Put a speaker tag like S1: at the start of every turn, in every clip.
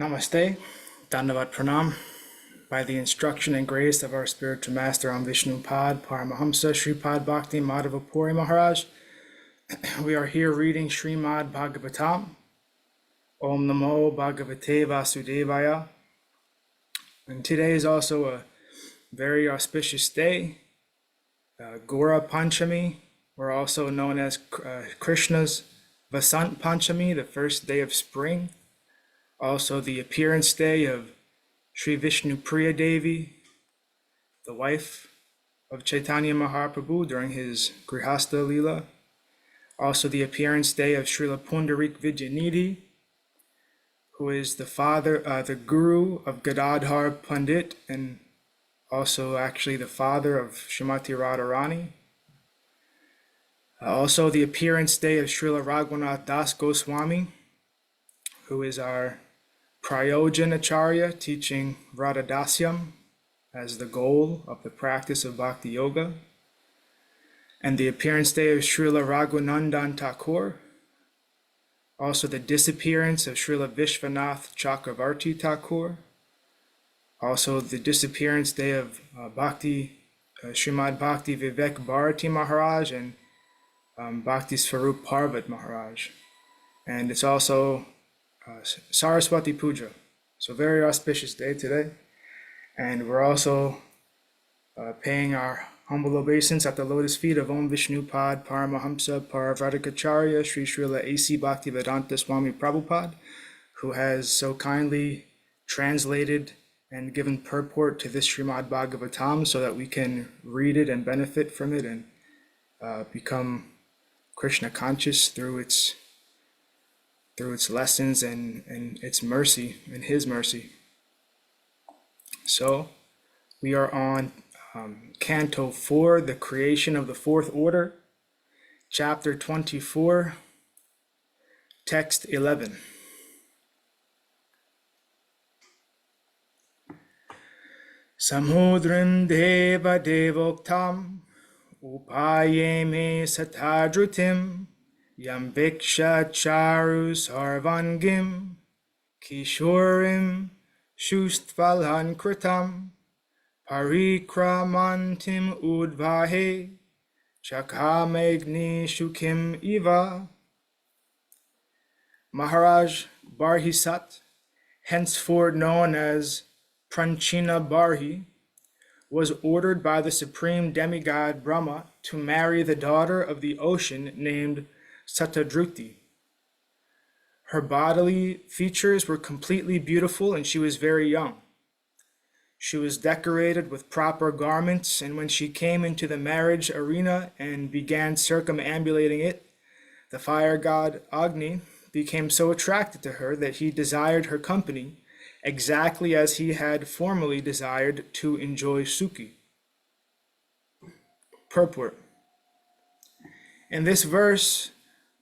S1: Namaste, Dandavat Pranam. By the instruction and grace of our spiritual master Vishnupada Paramahamsa Sripad Bhakti Madhava Puri Maharaj, we are here reading Srimad Bhagavatam. Om Namo Bhagavate Vasudevaya. And today is also a very auspicious day, Gora Panchami, or also known as Krishna's Vasant Panchami, the first day of spring. Also the appearance day of Sri Vishnu Priya Devi, the wife of Chaitanya Mahaprabhu during his Grihastha Leela. Also the appearance day of Srila Pundarik Vidyanidhi, who is the father, the guru of Gadadhar Pandit, and also actually the father of Srimati Radharani. Also the appearance day of Srila Raghunatha Das Goswami, who is our Prayojan Acharya, teaching Radhadasyam as the goal of the practice of Bhakti Yoga. And the appearance day of Srila Raghunandan Thakur. Also the disappearance of Srila Vishwanath Chakravarti Thakur. Also the disappearance day of Srimad Bhakti Vivek Bharati Maharaj and Bhakti Swarup Parvat Maharaj. And it's also Saraswati Puja. So very auspicious day today. And we're also paying our humble obeisance at the lotus feet of Om Vishnupad Paramahamsa Paravatikacharya Sri Srila A.C. Bhaktivedanta Swami Prabhupada, who has so kindly translated and given purport to this Srimad Bhagavatam so that we can read it and benefit from it and become Krishna conscious through its lessons and its mercy and his mercy. So we are on Canto 4, the creation of the fourth order, chapter 24, text 11. Samudrim deva devoktam upaye me satadrutim Yam Viksha Charu Sarvangim Kishorim Shustvalan Kritam Parikramantim Udvahe Chakamegni Shukim Iva. Maharaj Barhisat, henceforth known as Pranchina Barhi, was ordered by the supreme demigod Brahma to marry the daughter of the ocean named Satadruti. Her bodily features were completely beautiful and she was very young. She was decorated with proper garments, and when she came into the marriage arena and began circumambulating it, the fire god Agni became so attracted to her that he desired her company exactly as he had formerly desired to enjoy Sukhi. Purport. In this verse,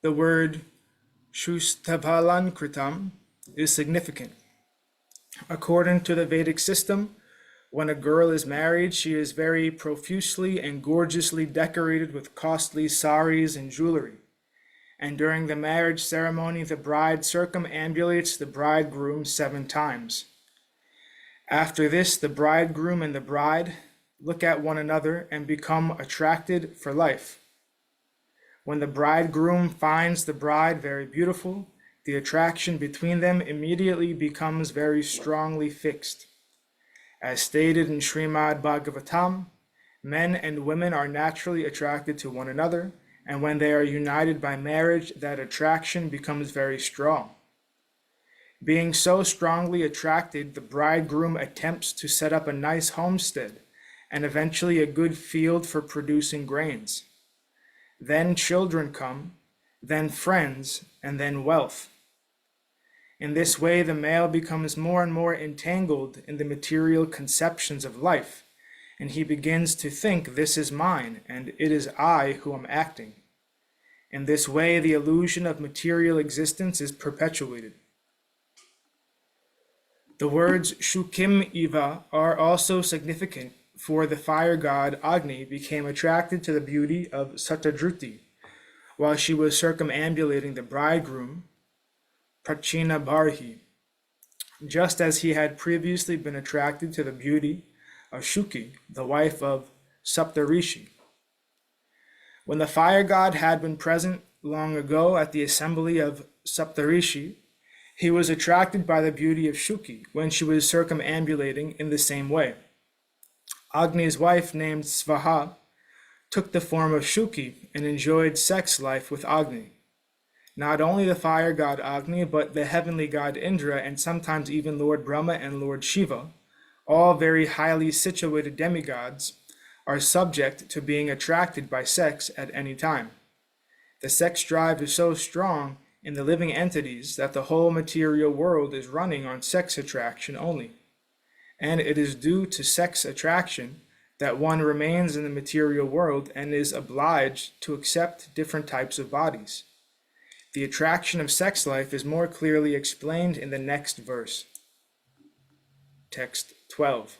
S1: the word Shustavalan is significant. According to the Vedic system, when a girl is married, she is very profusely and gorgeously decorated with costly saris and jewelry. And during the marriage ceremony, the bride circumambulates the bridegroom 7 times. After this, the bridegroom and the bride look at one another and become attracted for life. When the bridegroom finds the bride very beautiful, the attraction between them immediately becomes very strongly fixed. As stated in Srimad Bhagavatam, men and women are naturally attracted to one another, and when they are united by marriage, that attraction becomes very strong. Being so strongly attracted, the bridegroom attempts to set up a nice homestead and eventually a good field for producing grains. Then children come, then friends, and then wealth. In this way, the male becomes more and more entangled in the material conceptions of life, and he begins to think, this is mine, and it is I who am acting. In this way, the illusion of material existence is perpetuated. The words Shukim Iva are also significant, for the fire god Agni became attracted to the beauty of Satadruti while she was circumambulating the bridegroom, Prachina Barhi. just as he had previously been attracted to the beauty of Shuki, the wife of Saptarishi. When the fire god had been present long ago at the assembly of Saptarishi, he was attracted by the beauty of Shuki when she was circumambulating in the same way. Agni's wife, named Svaha, took the form of Shuki and enjoyed sex life with Agni. Not only the fire god Agni, but the heavenly god Indra, and sometimes even Lord Brahma and Lord Śiva, all very highly situated demigods, are subject to being attracted by sex at any time. The sex drive is so strong in the living entities that the whole material world is running on sex attraction only. And it is due to sex attraction that one remains in the material world and is obliged to accept different types of bodies. The attraction of sex life is more clearly explained in the next verse. Text 12.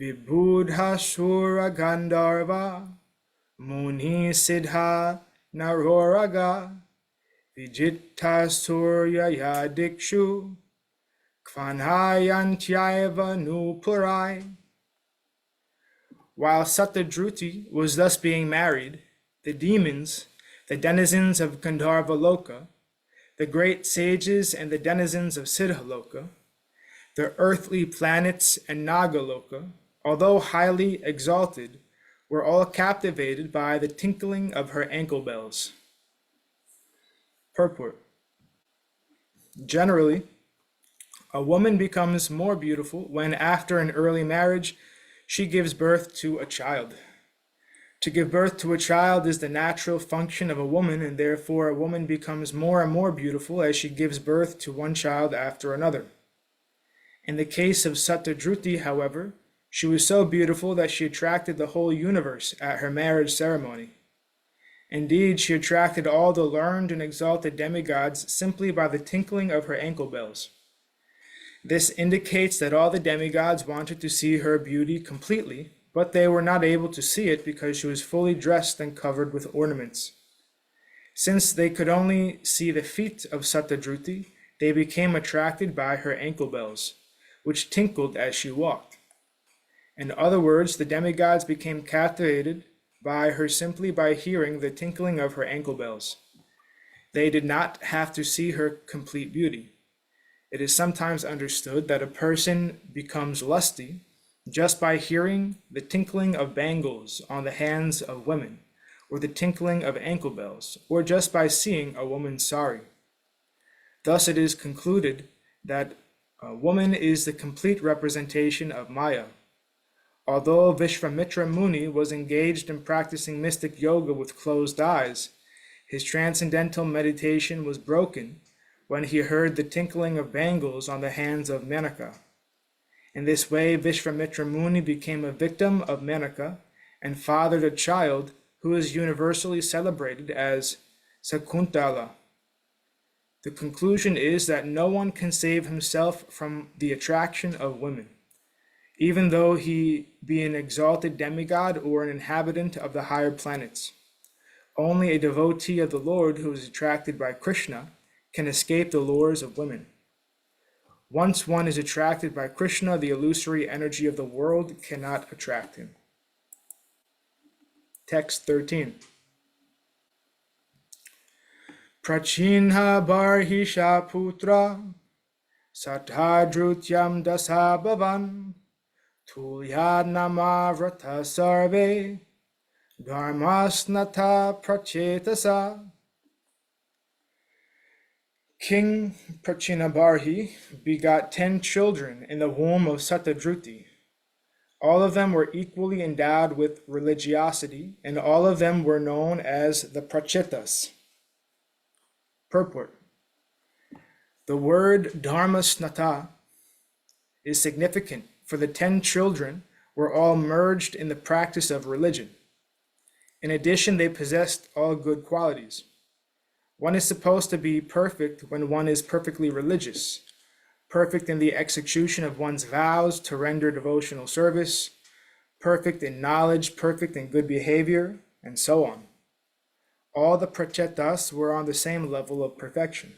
S1: Vibudha Shura Gandharva Muni Siddha Naroraga Vijitta Surya Yadikshu Kvanhayantyaiva Nupurai. While Satyadruti was thus being married, the demons, the denizens of Gandharva Loka, the great sages and the denizens of Siddha Loka, the earthly planets and Naga Loka, although highly exalted, were all captivated by the tinkling of her ankle bells. Purport. Generally, a woman becomes more beautiful when, after an early marriage, she gives birth to a child. To give birth to a child is the natural function of a woman, and therefore a woman becomes more and more beautiful as she gives birth to one child after another. In the case of Satyadruti, however, she was so beautiful that she attracted the whole universe at her marriage ceremony. Indeed, she attracted all the learned and exalted demigods simply by the tinkling of her ankle bells. This indicates that all the demigods wanted to see her beauty completely, but they were not able to see it because she was fully dressed and covered with ornaments. Since they could only see the feet of Satyadruti, they became attracted by her ankle bells, which tinkled as she walked. In other words, the demigods became captivated by her simply by hearing the tinkling of her ankle bells. They did not have to see her complete beauty. It is sometimes understood that a person becomes lusty just by hearing the tinkling of bangles on the hands of women, or the tinkling of ankle bells, or just by seeing a woman's sari. Thus it is concluded that a woman is the complete representation of Maya. Although Vishvamitra Muni was engaged in practicing mystic yoga with closed eyes, his transcendental meditation was broken when he heard the tinkling of bangles on the hands of Menaka. In this way, Vishvamitra Muni became a victim of Menaka and fathered a child who is universally celebrated as Sakuntala. The conclusion is that no one can save himself from the attraction of women, even though he be an exalted demigod or an inhabitant of the higher planets. Only a devotee of the Lord who is attracted by Krishna can escape the lures of women. Once one is attracted by Krishna, the illusory energy of the world cannot attract him. Text 13. Prachinha barhisha putra satadrutyam dasa bhavan tulyad namavrata sarve dharmasnata prachetasa. King Prachinabarhi begot 10 children in the womb of Satyadruti. All of them were equally endowed with religiosity, and all of them were known as the Prachetas. Purport. The word Dharmasnata is significant, for the 10 children were all merged in the practice of religion. In addition, they possessed all good qualities. One is supposed to be perfect when one is perfectly religious, perfect in the execution of one's vows to render devotional service, perfect in knowledge, perfect in good behavior, and so on. All the prachetas were on the same level of perfection.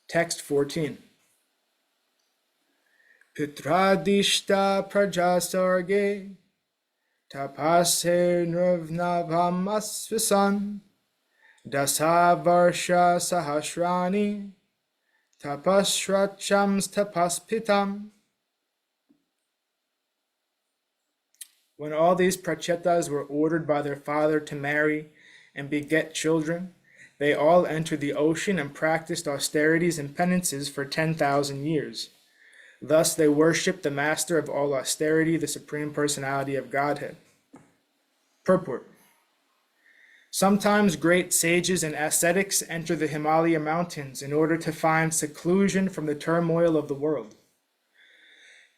S1: Text 14. Pitradishta prajasarge tapase nirvnavam asvisan dasavarsha sahasrani tapasrachams tapaspitam. When all these prachetas were ordered by their father to marry and beget children, they all entered the ocean and practiced austerities and penances for 10,000 years. Thus they worshipped the master of all austerity, the Supreme Personality of Godhead. Purport. Sometimes great sages and ascetics enter the Himalaya mountains in order to find seclusion from the turmoil of the world.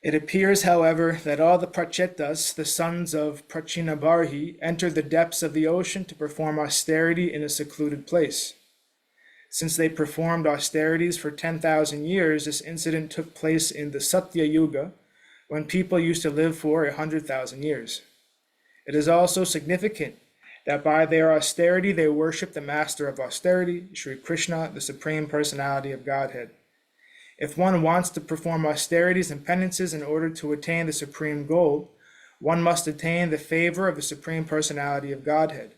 S1: It appears, however, that all the prachetas, the sons of Prachinabarhi, entered the depths of the ocean to perform austerity in a secluded place. Since they performed austerities for 10,000 years, this incident took place in the Satya Yuga, when people used to live for 100,000 years. It is also significant that by their austerity they worship the master of austerity, Sri Krishna, the Supreme Personality of Godhead. If one wants to perform austerities and penances in order to attain the supreme goal, one must attain the favor of the Supreme Personality of Godhead.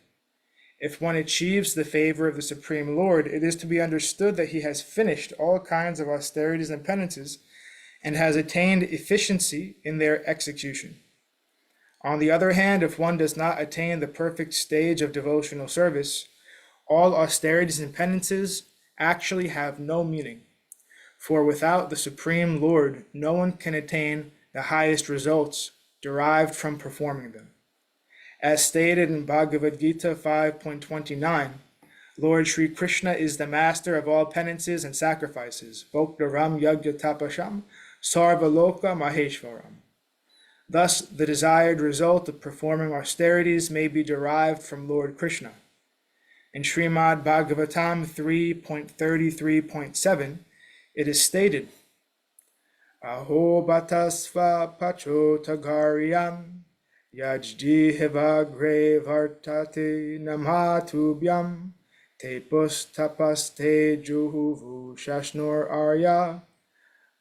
S1: If one achieves the favor of the Supreme Lord, it is to be understood that he has finished all kinds of austerities and penances and has attained efficiency in their execution. On the other hand, if one does not attain the perfect stage of devotional service, all austerities and penances actually have no meaning. For without the Supreme Lord, no one can attain the highest results derived from performing them. As stated in Bhagavad Gita 5.29, Lord Sri Krishna is the master of all penances and sacrifices, Bhoktaram Yagya Tapasham, Sarvaloka Maheshwaram. Thus, the desired result of performing austerities may be derived from Lord Krishna. In Srimad Bhagavatam 3.33.7, it is stated, Aho batasva pachotagaryam yajdi vartate namatubhyam tepus tapaste juhuvu shashnor arya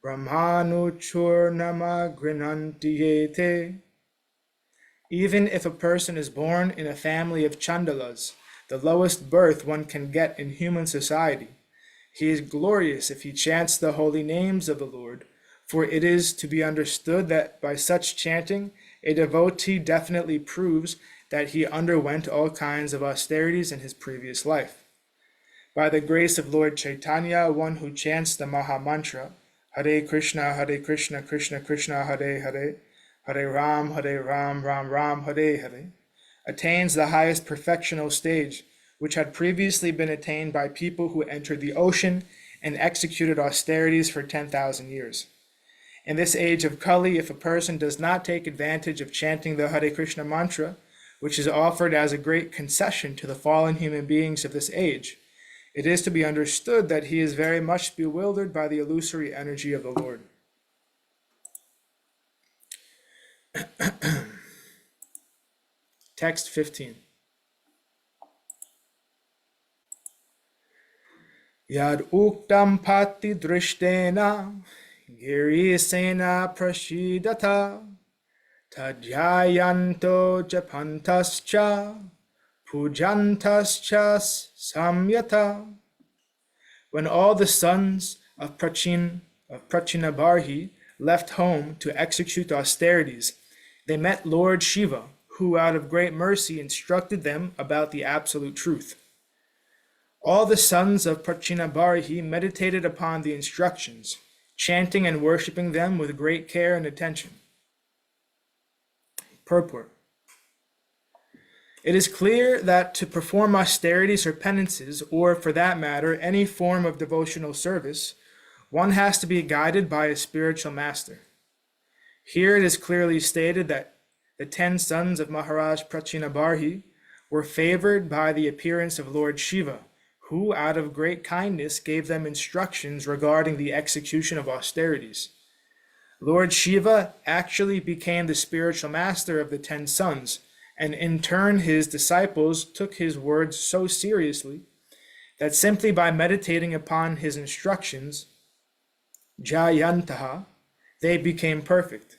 S1: brahmanuchur namagrinantiyete. Even if a person is born in a family of chandalas, the lowest birth one can get in human society, he is glorious if he chants the holy names of the Lord, for it is to be understood that by such chanting, a devotee definitely proves that he underwent all kinds of austerities in his previous life. By the grace of Lord Chaitanya, one who chants the Maha Mantra, Hare Krishna, Krishna Krishna, Hare Hare, Hare Ram, Ram Ram, Hare Hare, attains the highest perfectional stage, which had previously been attained by people who entered the ocean and executed austerities for 10,000 years. In this age of Kali, if a person does not take advantage of chanting the Hare Krishna mantra, which is offered as a great concession to the fallen human beings of this age, it is to be understood that he is very much bewildered by the illusory energy of the Lord. Text 15. Yad uktam pati drishtena girisena prashidata tadhyayanto japantascha pujantascha samyata. When all the sons of Prachinabarhi left home to execute austerities, they met Lord Śiva, who out of great mercy instructed them about the absolute truth. All the sons of Prachinabarhi meditated upon the instructions, chanting and worshipping them with great care and attention. Purport. It is clear that to perform austerities or penances, or for that matter, any form of devotional service, one has to be guided by a spiritual master. Here it is clearly stated that the 10 sons of Maharaj Prachinabarhi were favored by the appearance of Lord Śiva, who out of great kindness gave them instructions regarding the execution of austerities. Lord Śiva actually became the spiritual master of the 10 sons, and in turn his disciples took his words so seriously that simply by meditating upon his instructions, jayantaha, they became perfect.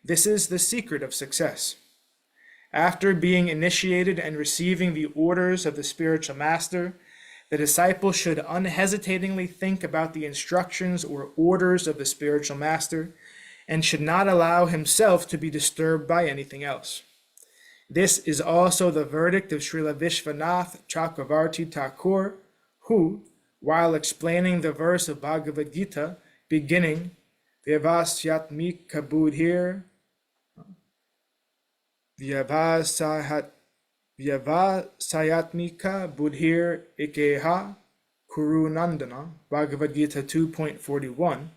S1: This is the secret of success. After being initiated and receiving the orders of the spiritual master, the disciple should unhesitatingly think about the instructions or orders of the spiritual master and should not allow himself to be disturbed by anything else. This is also the verdict of Srila Vishwanath Chakravarti Thakur, who, while explaining the verse of Bhagavad Gita beginning Vyavasyatmika Buddhir Vyavasayatmika Buddhir Ikeha Kuru Nandana, Bhagavad Gita 2.41,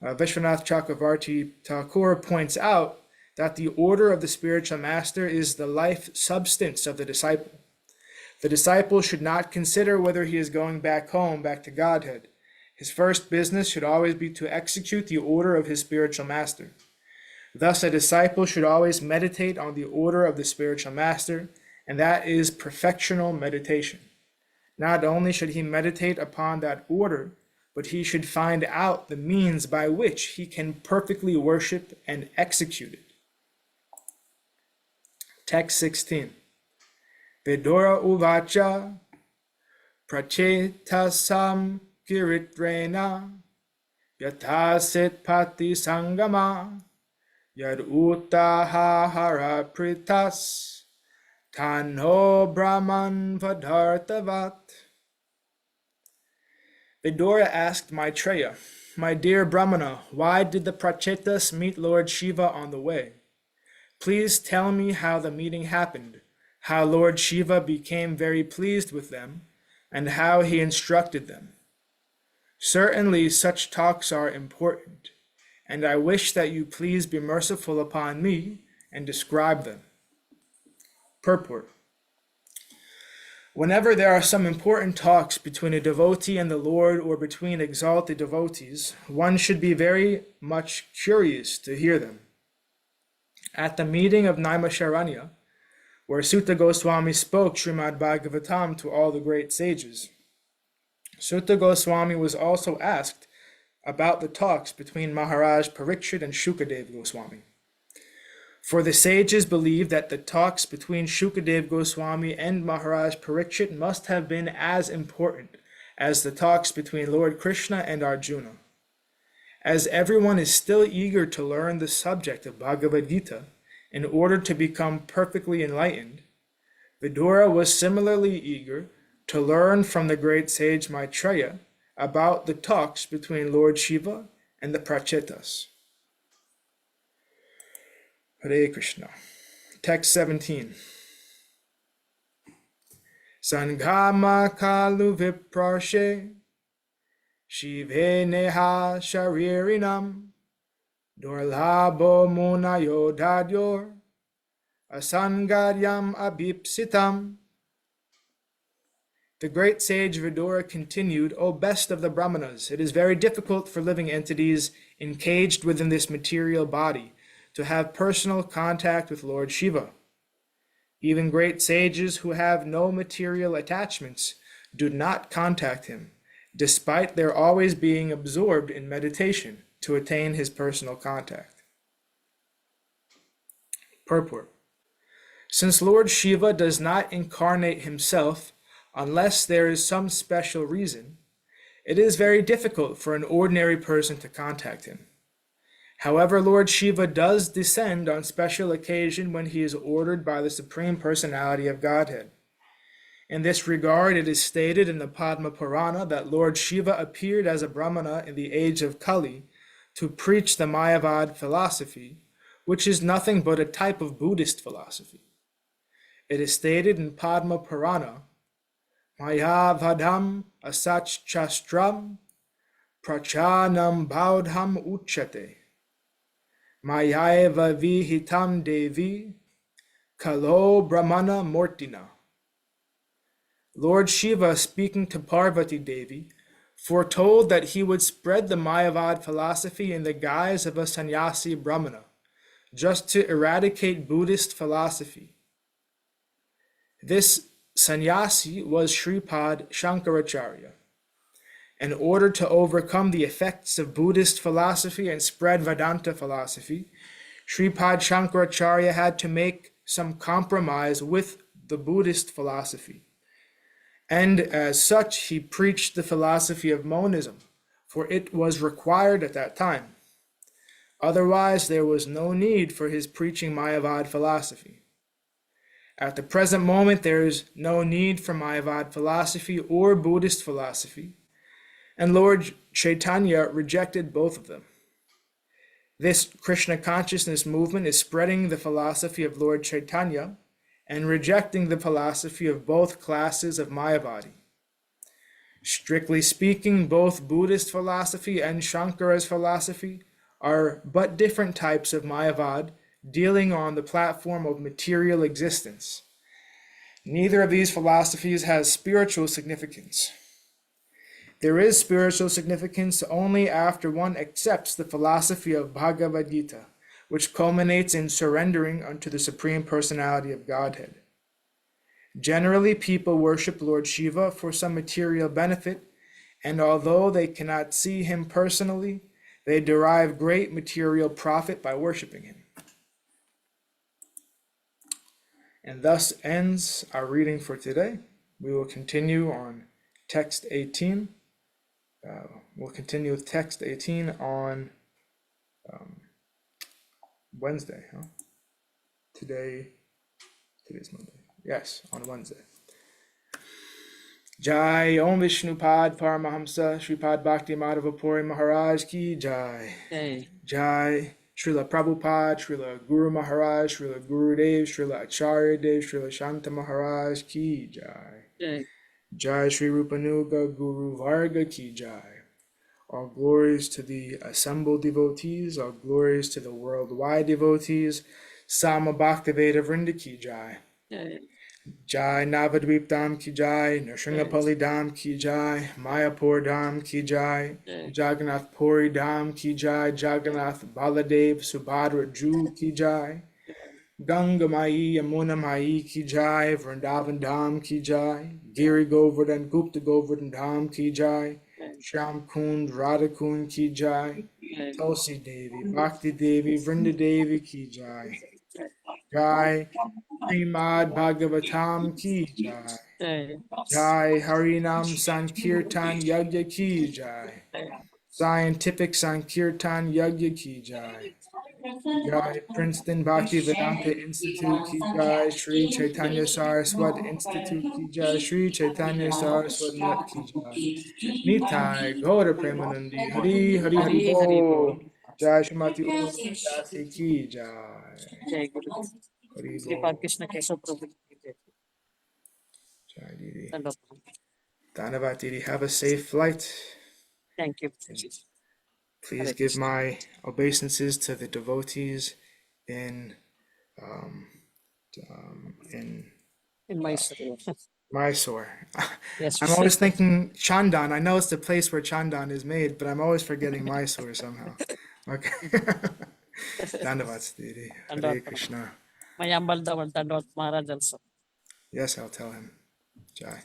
S1: Vishwanath Chakravarti Thakur points out that the order of the spiritual master is the life substance of the disciple. The disciple should not consider whether he is going back home, back to Godhead. His first business should always be to execute the order of his spiritual master. Thus, a disciple should always meditate on the order of the spiritual master, and that is perfectional meditation. Not only should he meditate upon that order, but he should find out the means by which he can perfectly worship and execute it. Text 16. Vidura uvacha prachetasam kiritrena yatasit pati sangama yad uttahahara pritas tanho brahman vadartavat. Vidura asked Maitreya, "My dear Brahmana, why did the Prachetas meet Lord Shiva on the way? Please tell me how the meeting happened, how Lord Shiva became very pleased with them, and how he instructed them. Certainly such talks are important, and I wish that you please be merciful upon me and describe them." Purport. Whenever there are some important talks between a devotee and the Lord or between exalted devotees, one should be very much curious to hear them. At the meeting of Naimisharanya, where Sutta Goswami spoke Srimad Bhagavatam to all the great sages, Sutta Goswami was also asked about the talks between Maharaj Parikshit and Shukadev Goswami. For the sages believe that the talks between Shukadev Goswami and Maharaj Parikshit must have been as important as the talks between Lord Krishna and Arjuna. As everyone is still eager to learn the subject of Bhagavad Gita in order to become perfectly enlightened, Vidura was similarly eager to learn from the great sage Maitreya about the talks between Lord Shiva and the Prachetas. Hare Krishna. Text 17. Sanghama kalu viprarshe Shive neha sharirinam Dorlabo munayo dadyor Asangaryam abhipsitam. The great sage Vidura continued, "O best of the Brahmanas, it is very difficult for living entities encaged within this material body to have personal contact with Lord Shiva. Even great sages who have no material attachments do not contact him, despite their always being absorbed in meditation to attain his personal contact." Purport. Since Lord Shiva does not incarnate himself unless there is some special reason, it is very difficult for an ordinary person to contact him. However, Lord Shiva does descend on special occasion when he is ordered by the Supreme Personality of Godhead. In this regard, it is stated in the Padma Purana that Lord Shiva appeared as a Brahmana in the age of Kali to preach the Mayavad philosophy, which is nothing but a type of Buddhist philosophy. It is stated in Padma Purana, Mayavadam asach chastram prachanam baudham uchate Mayaiva vihitam devi kalo brahmana mortina. Lord Shiva, speaking to Parvati Devi, foretold that he would spread the Mayavad philosophy in the guise of a sannyasi brahmana, just to eradicate Buddhist philosophy. This sannyasi was Sripad Shankaracharya. In order to overcome the effects of Buddhist philosophy and spread Vedanta philosophy, Sripad Shankaracharya had to make some compromise with the Buddhist philosophy. And as such, he preached the philosophy of monism, for it was required at that time. Otherwise, there was no need for his preaching Mayavad philosophy. At the present moment, there is no need for Mayavad philosophy or Buddhist philosophy, and Lord Chaitanya rejected both of them. This Krishna consciousness movement is spreading the philosophy of Lord Chaitanya and rejecting the philosophy of both classes of Mayavadi. Strictly speaking, both Buddhist philosophy and Shankara's philosophy are but different types of Mayavad dealing on the platform of material existence. Neither of these philosophies has spiritual significance. There is spiritual significance only after one accepts the philosophy of Bhagavad Gita, which culminates in surrendering unto the Supreme Personality of Godhead. Generally, people worship Lord Śiva for some material benefit, and although they cannot see him personally, they derive great material profit by worshiping him. And thus ends our reading for today. We will continue on text 18. We'll continue with text 18 on Wednesday. Today's Monday. Yes, on Wednesday. Jai Om Vishnupad Paramahamsa Sripad Bhakti Madhava Puri Maharaj Ki Jai. Jai Srila Prabhupada, Srila Guru Maharaj, Srila Gurudev, Srila Acharya Dev, Srila Shanta Maharaj Ki Jai. Jai Sri Rupanuga Guru Varga Ki Jai. All glories to the assembled devotees, all glories to the worldwide devotees. Sama Bhaktivedanta Vrinda Ki Jai. Jai Navadvip Dham Ki Jai, Nrsimhapali Dham Ki Jai, Mayapur Dham Ki Jai, Jagannath Puri Dham Ki Jai, Jagannath Baladev Subhadra Ju Ki Jai, Ganga Mai Yamuna Mai Ki Jai, Vrindavan Dham Ki Jai, Giri Govardhan Gupta Govardhan Dham Ki Jai, Shyam Kund Radha Kund Ki Jai, Tulsi Devi, Bhakti Devi, Vrinda Devi Ki Jai, Jai Srimad Bhagavatam Ki Jai, Jai Harinam Sankirtan Yagya Ki Jai, Scientific Sankirtan Yagya Ki Jai, Jai Princeton Bhaktivedanta Institute Ki Jai, Sri Chaitanya Saraswat Institute Ki Jai, Sri Chaitanya Saraswat Mat Ki Jai, Nitai Gaura Premanandi Hari Hari Hari Bol, Jai Shrimati Urvashi Dasi Ki Jai, Hari Bol.
S2: Krishna Keshav Prabhu.
S1: Jai Didi. Dhanavat Didi. Have a safe flight.
S2: Thank you.
S1: Please give my obeisances to the devotees in
S2: Mysore.
S1: Mysore.
S2: Yes.
S1: I'm always thinking Chandan. I know it's the place where Chandan is made, but I'm always forgetting Mysore somehow. Okay. Dhanavat Didi. Hare Krishna.
S2: Mayambal Davat Maharaj also.
S1: Yes, I'll tell him. Jai.